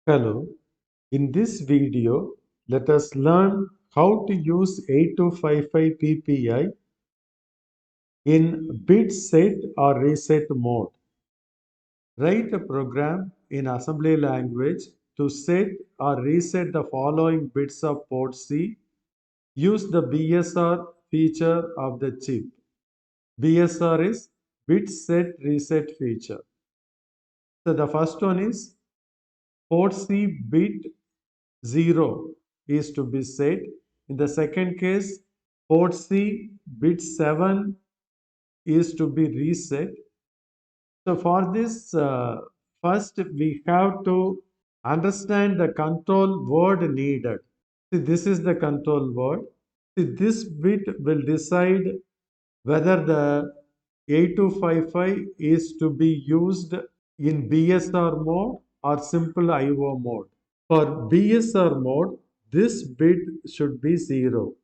Hello, in this video, let us learn how to use 8255 PPI in bit set or reset mode. Write a program in assembly language to set or reset the following bits of port C. Use the BSR feature of the chip. BSR is bit set reset feature. So the first one is port C bit 0 is to be set. In the second case, port C bit 7 is to be reset. So for this, first we have to understand the control word needed. See, this is the control word. See, this bit will decide whether the 8255 is to be used in BSR mode or simple IO mode. For BSR mode, this bit should be 0.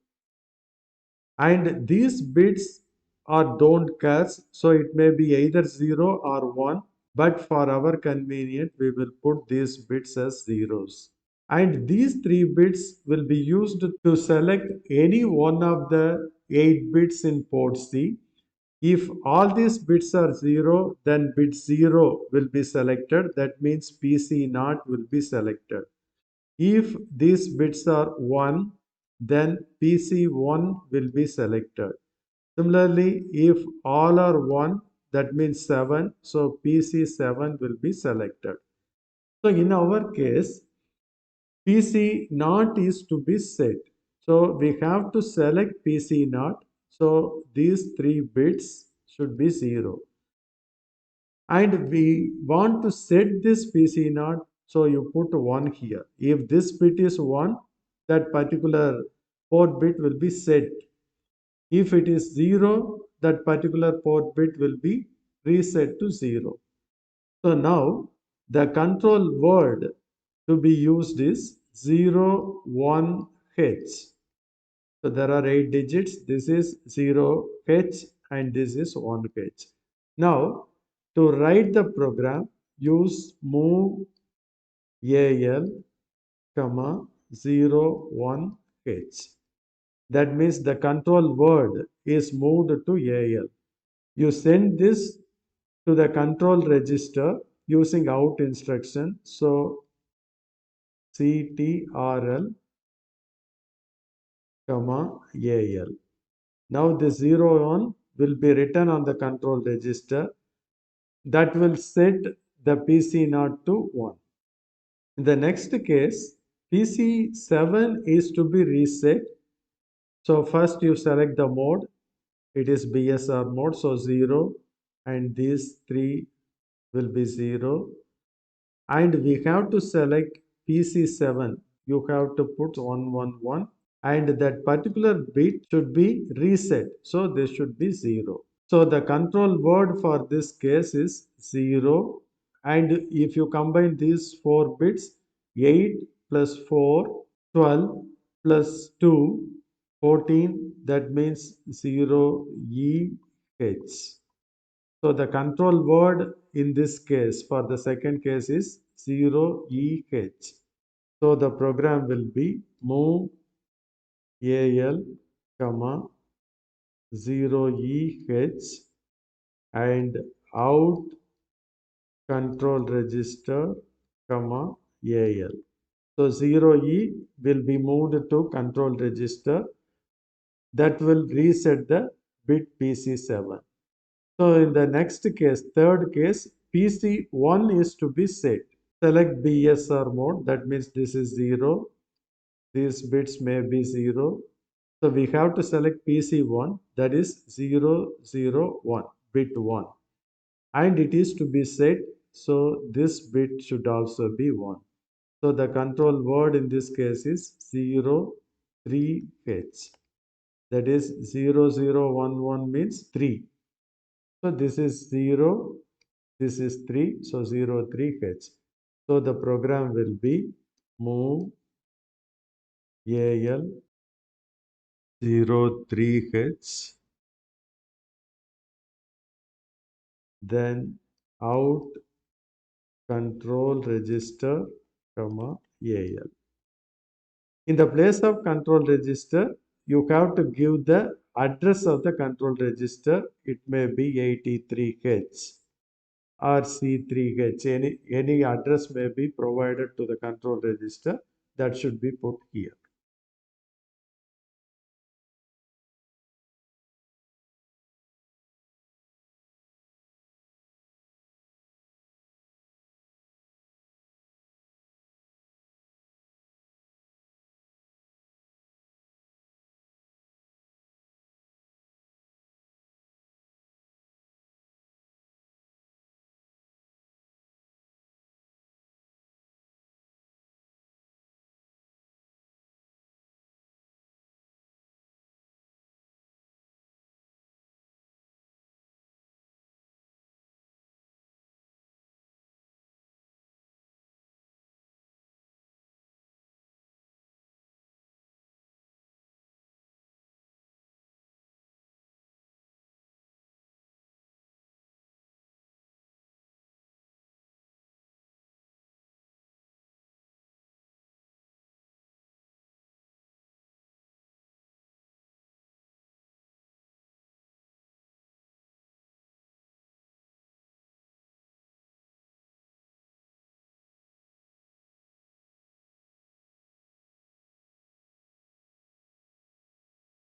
And these bits are don't catch, so it may be either 0 or 1. But for our convenience, we will put these bits as zeros. And these 3 bits will be used to select any one of the 8 bits in port C. If all these bits are 0, then bit 0 will be selected. That means PC naught will be selected. If these bits are 1, then PC1 will be selected. Similarly, if all are 1, that means 7, so PC7 will be selected. So in our case, PC naught is to be set. So we have to select PC naught. So these 3 bits should be 0. And we want to set this PC naught, so you put 1 here. If this bit is 1, that particular port bit will be set. If it is 0, that particular port bit will be reset to 0. So now the control word to be used is 0, 1, H. So there are 8 digits. This is 0, H, and this is 1, H. Now, to write the program, use move AL, comma 0, 1, H. That means the control word is moved to AL. You send this to the control register using out instruction. So CTRL, comma AL. Now the 0, 1 will be written on the control register. That will set the PC naught to 1. In the next case, PC7 is to be reset. So first you select the mode. It is BSR mode, so 0, and these 3 will be 0. And we have to select PC7. You have to put 111, and that particular bit should be reset. So this should be 0. So the control word for this case is 0. And if you combine these 4 bits, 8 plus 4, 12 plus 2, 14, that means 0 EH. So the control word in this case for the second case is 0 EH. So the program will be move AL, comma 0 EH and out control register, comma AL. So 0E will be moved to control register. That will reset the bit PC7. So in the next case, third case, PC1 is to be set. Select BSR mode. That means this is 0. These bits may be 0. So we have to select PC1, that is 001, bit 1. And it is to be set, so this bit should also be 1. So the control word in this case is 03H. That is 0011 means 3. So this is 0, this is 3, so 03H. So the program will be move AL 03H, then out control register, comma AL. In the place of control register, you have to give the address of the control register. It may be 83H or C3H. Any address may be provided to the control register that should be put here.